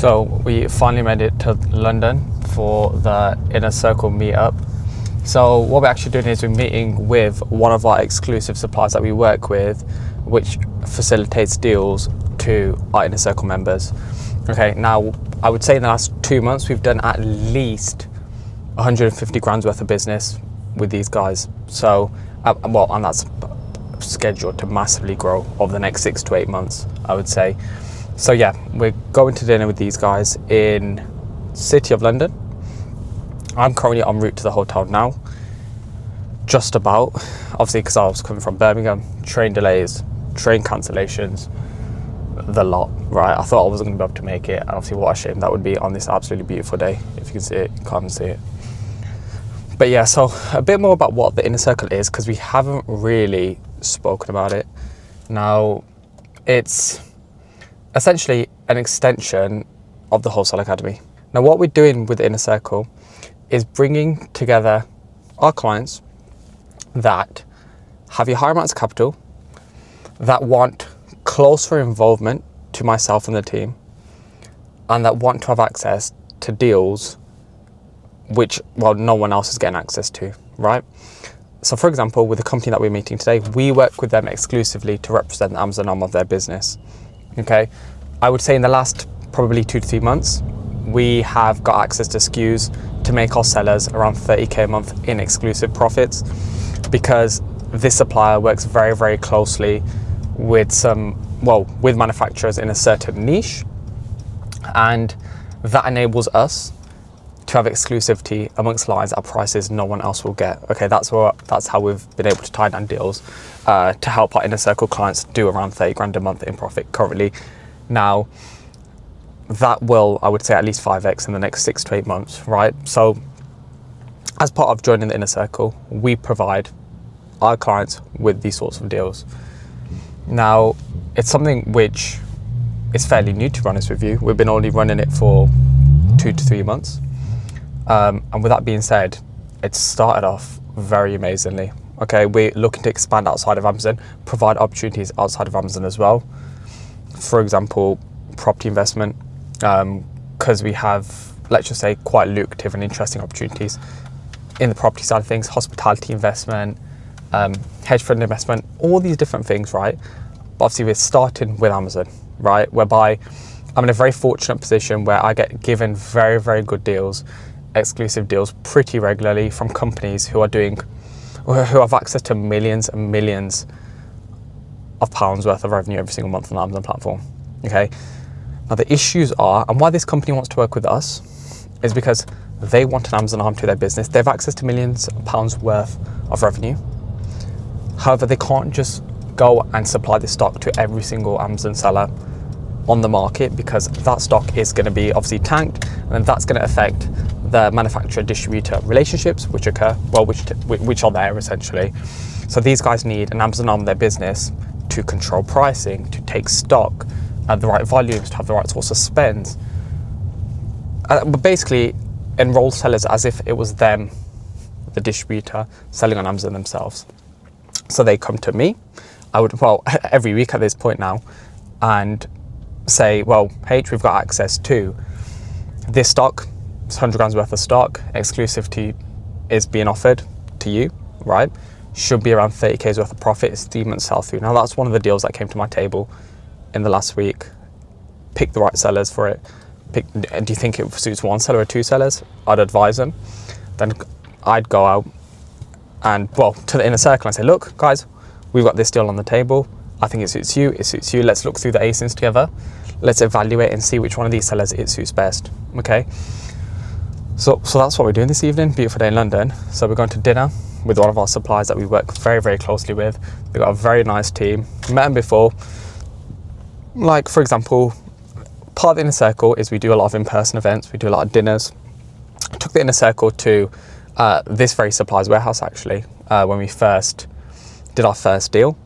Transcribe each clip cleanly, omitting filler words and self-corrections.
So we finally made it to London for the Inner Circle meetup. So what we're actually doing is we're meeting with one of our exclusive suppliers that we work with, which facilitates deals to our Inner Circle members. Okay, now I would say in the last 2 months we've done at least 150 grand's worth of business with these guys. So, and that's scheduled to massively grow over the next 6 to 8 months, I would say. So yeah, we're going to dinner with these guys in City of London. I'm currently en route to the hotel now, just about, obviously because I was coming from Birmingham, train delays, train cancellations, the lot, right? I thought I wasn't going to be able to make it, and obviously what a shame that would be on this absolutely beautiful day. If you can see it, you can't see it. But yeah, so a bit more about what the Inner Circle is, because we haven't really spoken about it. Now, it's essentially an extension of the Wholesale Academy. Now, what we're doing with the Inner Circle is bringing together our clients that have your higher amounts of capital, that want closer involvement to myself and the team, and that want to have access to deals which, well, no one else is getting access to, right? So for example, with the company that we're meeting today, we work with them exclusively to represent the Amazon arm of their business. Okay, I would say in the last probably 2 to 3 months, we have got access to SKUs to make our sellers around 30k a month in exclusive profits, because this supplier works very, very closely with with manufacturers in a certain niche, and that enables us to have exclusivity amongst lines at prices no one else will get. Okay, that's how we've been able to tie down deals to help our Inner Circle clients do around 30 grand a month in profit currently. Now, that will, I would say, at least 5x in the next 6 to 8 months, right? So as part of joining the Inner Circle, we provide our clients with these sorts of deals. Now, it's something which is fairly new, to be honest with you. We've been only running it for 2 to 3 months. And with that being said, it started off very amazingly. Okay, we're looking to expand outside of Amazon, provide opportunities outside of Amazon as well. For example, property investment, because we have, let's just say, quite lucrative and interesting opportunities in the property side of things, hospitality investment, hedge fund investment, all these different things, right? But obviously we're starting with Amazon, right? Whereby I'm in a very fortunate position where I get given very, very good deals, exclusive deals pretty regularly from companies who have access to millions and millions of pounds worth of revenue every single month on the Amazon platform. Okay. Now the issues are, and why this company wants to work with us, is because they want an Amazon arm to their business. They have access to millions of pounds worth of revenue. However, they can't just go and supply this stock to every single Amazon seller on the market, because that stock is going to be obviously tanked, and that's going to affect the manufacturer-distributor relationships which occur, which are there essentially. So these guys need an Amazon arm of their business to control pricing, to take stock at the right volumes, to have the right source of spends, but basically enroll sellers as if it was them, the distributor, selling on Amazon themselves. So they come to me, every week at this point now, and say, well, H, we've got access to this stock, it's 100 grams worth of stock, exclusivity is being offered to you, right? Should be around 30k's worth of profit, it's 3 months sell through. Now that's one of the deals that came to my table in the last week. Pick the right sellers for it. Do you think it suits one seller or 2 sellers? I'd advise them. Then I'd go out and, to the Inner Circle and say, look, guys, we've got this deal on the table. I think it suits you. Let's look through the ASINs together. Let's evaluate and see which one of these sellers it suits best. Okay. So that's what we're doing this evening. Beautiful day in London. So we're going to dinner with one of our suppliers that we work very, very closely with. They've got a very nice team. Met them before. Like, for example, part of the Inner Circle is we do a lot of in-person events. We do a lot of dinners. I took the Inner Circle to this very supplier's warehouse, actually, when we first did our first deal.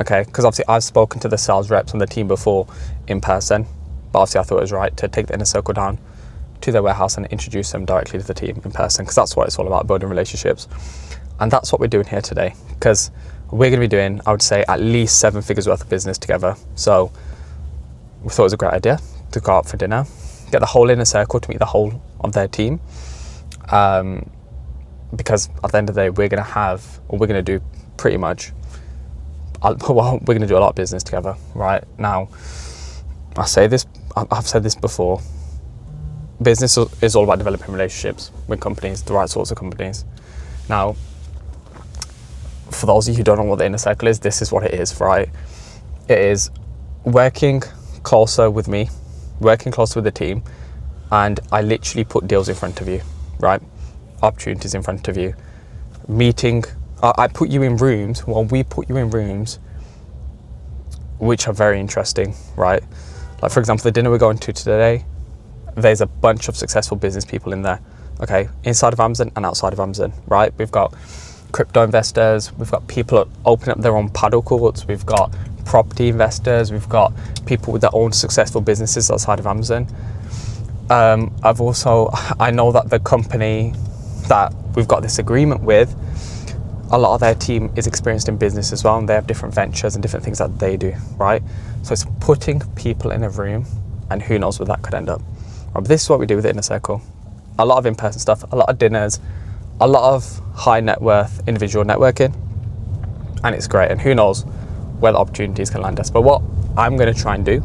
Okay, because obviously I've spoken to the sales reps and the team before in person, but obviously I thought it was right to take the Inner Circle down to their warehouse and introduce them directly to the team in person, because that's what it's all about, building relationships. And that's what we're doing here today, because we're going to be doing, I would say, at least 7 figures worth of business together. So we thought it was a great idea to go out for dinner, get the whole inner circle to meet the whole of their team. Because at the end of the day, we're going to do pretty much, well, we're going to do a lot of business together, right? Now, I've said this before, business is all about developing relationships with companies, the right sorts of companies. Now, for those of you who don't know what the inner circle is, this is what it is, right? It is working closer with me, working closer with the team, and I literally put deals in front of you, right? Opportunities in front of you. Meeting, I put you in rooms, we put you in rooms which are very interesting, right? Like, for example, the dinner we're going to today, there's a bunch of successful business people in there, okay? Inside of Amazon and outside of Amazon, right? We've got crypto investors, we've got people opening up their own paddle courts, we've got property investors, we've got people with their own successful businesses outside of Amazon. I know that the company that we've got this agreement with, a lot of their team is experienced in business as well, and they have different ventures and different things that they do, right? So it's putting people in a room, and who knows where that could end up. But this is what we do with the inner circle. A lot of in-person stuff, a lot of dinners, a lot of high net worth individual networking, and it's great. And who knows where the opportunities can land us. But what I'm going to try and do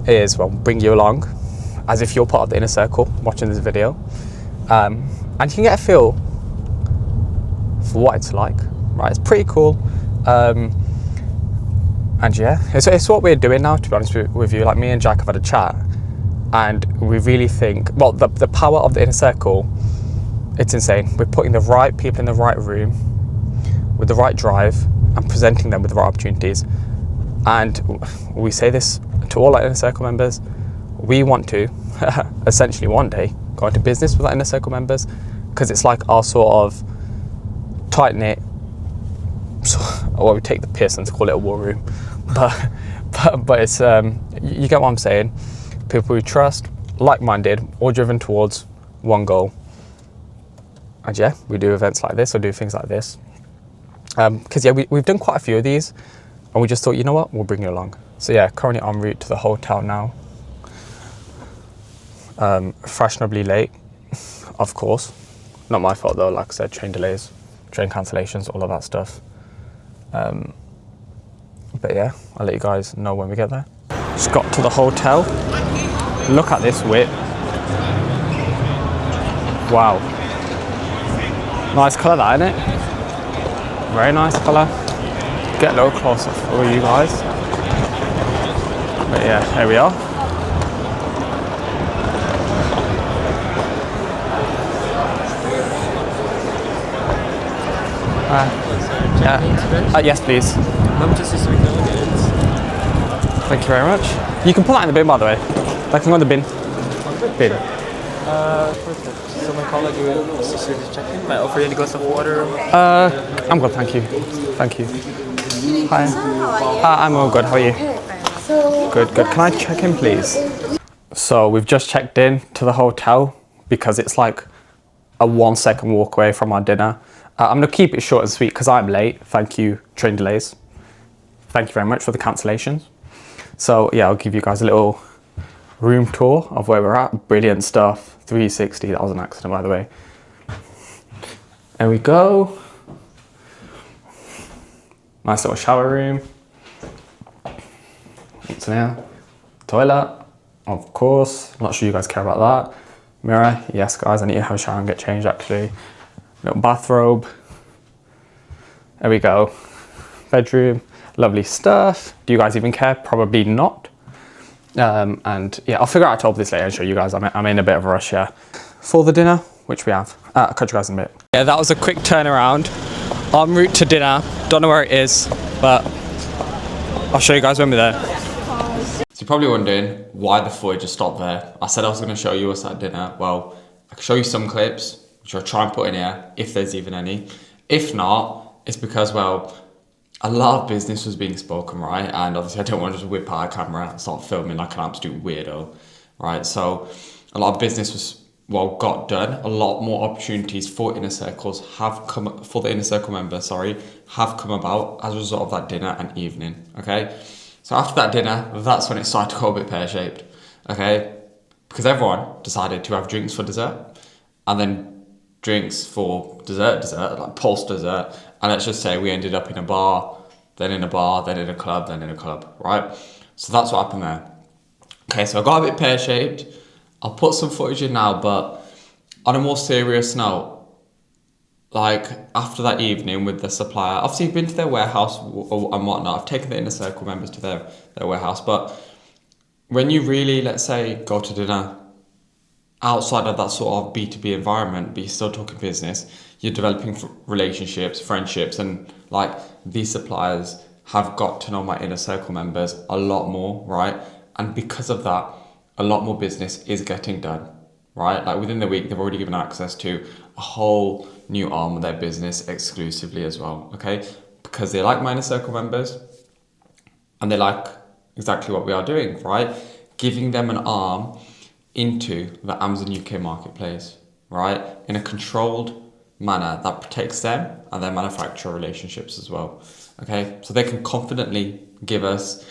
is, well, bring you along as if you're part of the inner circle watching this video, and you can get a feel for what it's like, right? It's pretty cool. And yeah, it's what we're doing now, to be honest with you. Like, me and Jack have had a chat, and we really think, well, the power of the inner circle, it's insane. We're putting the right people in the right room with the right drive and presenting them with the right opportunities. And we say this to all our inner circle members. We want to essentially one day go into business with our inner circle members, because it's like our sort of tight knit. Well, we take the piss and call it a war room, but it's you get what I'm saying. People we trust, like-minded, all driven towards one goal. And yeah, we do events like this, or do things like this, because yeah, we've done quite a few of these, and we just thought, you know what, we'll bring you along. So yeah, currently en route to the hotel now. Fashionably late, of course. Not my fault though, like I said, train delays, train cancellations, all of that stuff. But yeah, I'll let you guys know when we get there. Just got to the hotel. Look at this whip. Wow. Nice colour that, isn't it? Very nice colour. Get a little closer for you guys. But yeah, here we are. Yes, please. Thank you very much. You can pull that in the bin, by the way. That can go in the bin. Bin. Perfect. So my colleague will security check-in. Might offer you any glass of water. I'm good, thank you. Thank you. Hi. I'm all good. How are you? Good. Can I check in, please? So we've just checked in to the hotel because it's like a 1-second walk away from our dinner. I'm going to keep it short and sweet because I'm late. Thank you, train delays. Thank you very much for the cancellations. So yeah, I'll give you guys a little room tour of where we're at. Brilliant stuff. 360. That was an accident, by the way. There we go. Nice little shower room. What's in here? Toilet, of course. I'm not sure you guys care about that. Mirror, yes guys, I need to have a shower and get changed actually. Little bathrobe. There we go. Bedroom, lovely stuff. Do you guys even care? Probably not. And yeah, I'll figure out how to open this later and show you guys. I'm in a bit of a rush here for the dinner, which we have. I'll catch you guys in a bit. Yeah, that was a quick turnaround. En route to dinner. Don't know where it is, but I'll show you guys when we're there. So you're probably wondering why the footage just stopped there. I said I was going to show you us at dinner. Well, I can show you some clips, which I'll try and put in here, if there's even any. If not, it's because, well, a lot of business was being spoken, right? And obviously I don't want to just whip out a camera and start filming like an absolute weirdo, right? So a lot of business was, well, got done. A lot more opportunities for inner circles have come, for the inner circle members, have come about as a result of that dinner and evening, okay? So after that dinner, that's when it started to go a bit pear-shaped, okay? because everyone decided to have drinks for dessert and then drinks for dessert, like post dessert. And let's just say we ended up in a bar, then in a bar, then in a club, then in a club, right? So that's what happened there. Okay, so I got a bit pear-shaped. I'll put some footage in now, but on a more serious note, like after that evening with the supplier, obviously I've been to their warehouse and whatnot. I've taken the inner circle members to their warehouse, but when you really, let's say, go to dinner outside of that sort of B2B environment, but you're still talking business, you're developing relationships, friendships, and like these suppliers have got to know my inner circle members a lot more, right? And because of that, a lot more business is getting done, right? Like within the week, they've already given access to a whole new arm of their business exclusively as well, okay? Because they like my inner circle members and they like exactly what we are doing, right? Giving them an arm into the Amazon UK marketplace, right? In a controlled manner that protects them and their manufacturer relationships as well, okay? So they can confidently give us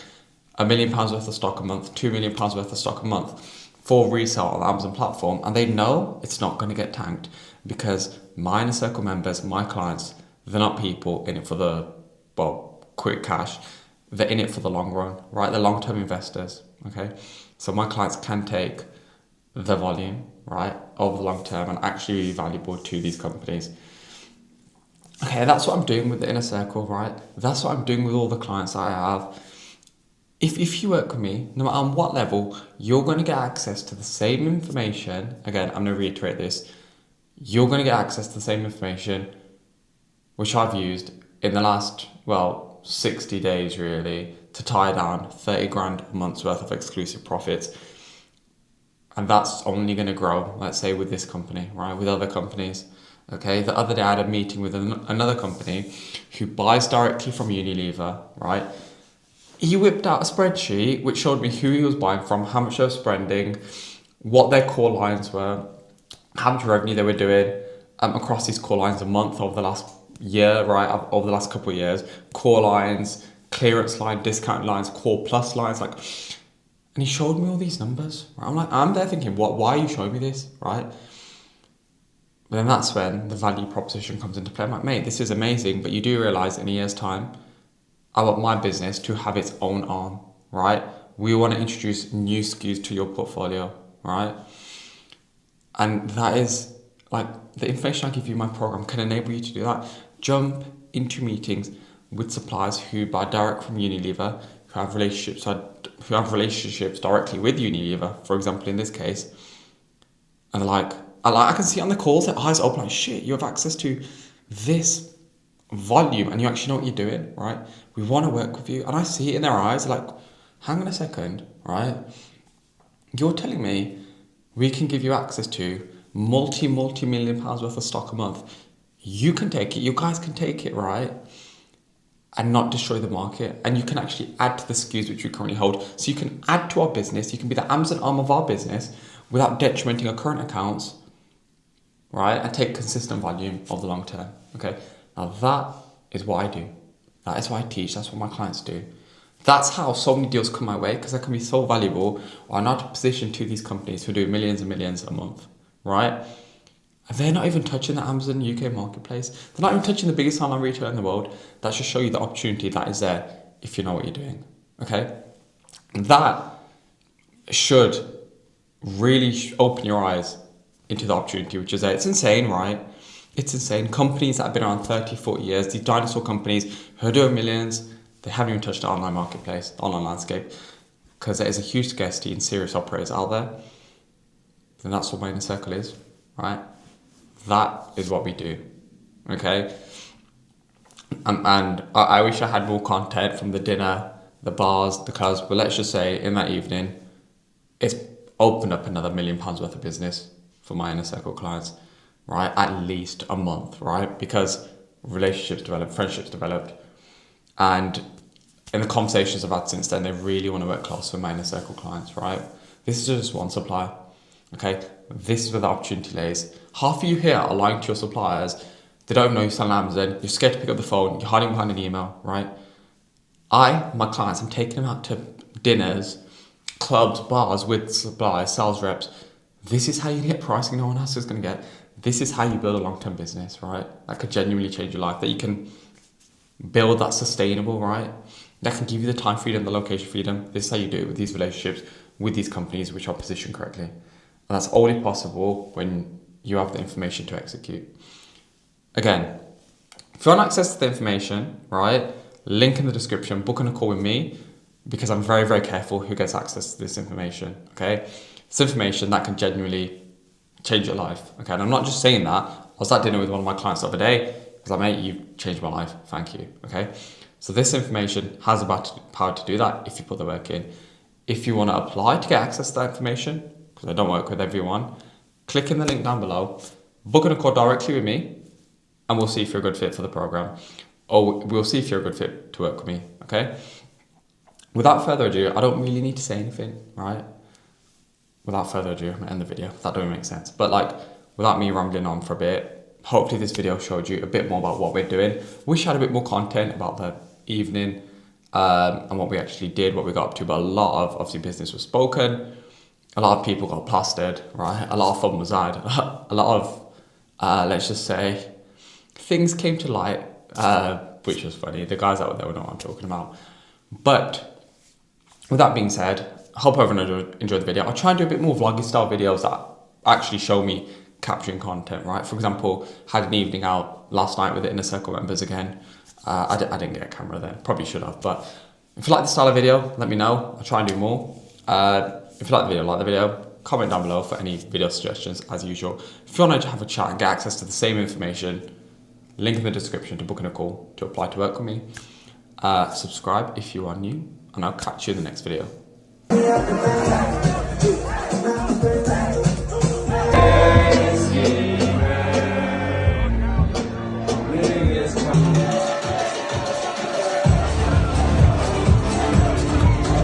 £1 million worth of stock a month, £2 million worth of stock a month for resale on the Amazon platform, and they know it's not going to get tanked because my inner circle members, my clients, they're not people in it for the, well, quick cash. They're in it for the long run, right? They're long-term investors, okay? So my clients can take the volume, right, over the long term and actually be valuable to these companies. Okay, that's what I'm doing with the inner circle, right? That's what I'm doing with all the clients that I have. If you work with me, no matter on what level, you're going to get access to the same information. Again, I'm going to reiterate this. You're going to get access to the same information which I've used in the last, 60 days really, to tie down 30 grand a month's worth of exclusive profits. And that's only going to grow, let's say, with this company, right? With other companies. Okay, the other day I had a meeting with another company who buys directly from Unilever, right? He whipped out a spreadsheet which showed me who he was buying from, how much they were spending, what their core lines were, how much revenue they were doing across these core lines a month over the last year, right? Over the last couple of years, core lines, clearance line, discount lines, core plus lines, like, and he showed me all these numbers. Right? I'm there thinking, why are you showing me this, right? But then that's when the value proposition comes into play. I'm like, mate, this is amazing, but you do realize in a year's time, I want my business to have its own arm, right? We want to introduce new SKUs to your portfolio, right? And that is like the information I give you in my program can enable you to do that. Jump into meetings with suppliers who buy direct from Unilever, who have relationships directly with Unilever, for example, in this case. And I can see on the calls their eyes open like, shit, you have access to this volume and you actually know what you're doing, right? We want to work with you. And I see it in their eyes like, hang on a second, right? You're telling me we can give you access to multi-million pounds worth of stock a month. You can take it, you guys can take it, right? And not destroy the market. And you can actually add to the SKUs which we currently hold. So you can add to our business, you can be the Amazon arm of our business without detrimenting our current accounts, right? And take consistent volume over the long term, okay? Now that is what I do. That is what I teach. That's what my clients do. That's how so many deals come my way because I can be so valuable. I'm not in a position to these companies who do millions and millions a month, right? And they're not even touching the Amazon UK marketplace. They're not even touching the biggest online retailer in the world. That should show you the opportunity that is there if you know what you're doing, okay? And that should really open your eyes into the opportunity, which is there. It's insane, right? It's insane. Companies that have been around 30, 40 years, these dinosaur companies who are doing millions, they haven't even touched the online marketplace, the online landscape, because there is a huge scarcity in serious operators out there. And that's what my inner circle is, right? That is what we do, okay? And I wish I had more content from the dinner, the bars, the clubs, but let's just say in that evening, it's opened up another £1 million worth of business for my inner circle clients, right? At least a month, right? Because relationships developed, friendships developed. And in the conversations I've had since then, they really want to work close with my inner circle clients, right? This is just one supplier, okay? This is where the opportunity lays. Half of you here are lying to your suppliers. They don't know you sell on Amazon. You're scared to pick up the phone. You're hiding behind an email, right? My clients, I'm taking them out to dinners, clubs, bars with suppliers, sales reps. This is how you get pricing no one else is going to get. This is how you build a long-term business, right? That could genuinely change your life, that you can build that sustainable, right? That can give you the time freedom, the location freedom. This is how you do it with these relationships, with these companies which are positioned correctly. And that's only possible when you have the information to execute. Again, if you want access to the information, right, link in the description, book in a call with me, because I'm very, very careful who gets access to this information, okay? It's information that can genuinely change your life, okay? And I'm not just saying that. I was at dinner with one of my clients the other day. Because mate, you've changed my life. Thank you. Okay. So this information has the power to do that if you put the work in. If you want to apply to get access to that information, because I don't work with everyone, click in the link down below, book in a call directly with me, and we'll see if you're a good fit for the program. Or we'll see if you're a good fit to work with me. Okay. Without further ado, I don't really need to say anything, right? Without further ado, I'm going to end the video. That doesn't make sense. But like, without me rambling on for a bit, hopefully this video showed you a bit more about what we're doing. Wish I had a bit more content about the evening and what we actually did, what we got up to, but a lot of obviously business was spoken. A lot of people got plastered, right? A lot of fun was had. A lot of, let's just say, things came to light, which was funny. The guys out there would know what I'm talking about. But with that being said, I hope everyone enjoyed the video. I'll try and do a bit more vloggy style videos that actually show me capturing content, right? For example, had an evening out last night with the Inner Circle members again. I didn't get a camera then, probably should have, but if you like this style of video, let me know. I'll try and do more. If you like the video, comment down below for any video suggestions as usual. If you want to have a chat and get access to the same information, link in the description to book in a call to apply to work with me. Subscribe if you are new, and I'll catch you in the next video. Yeah.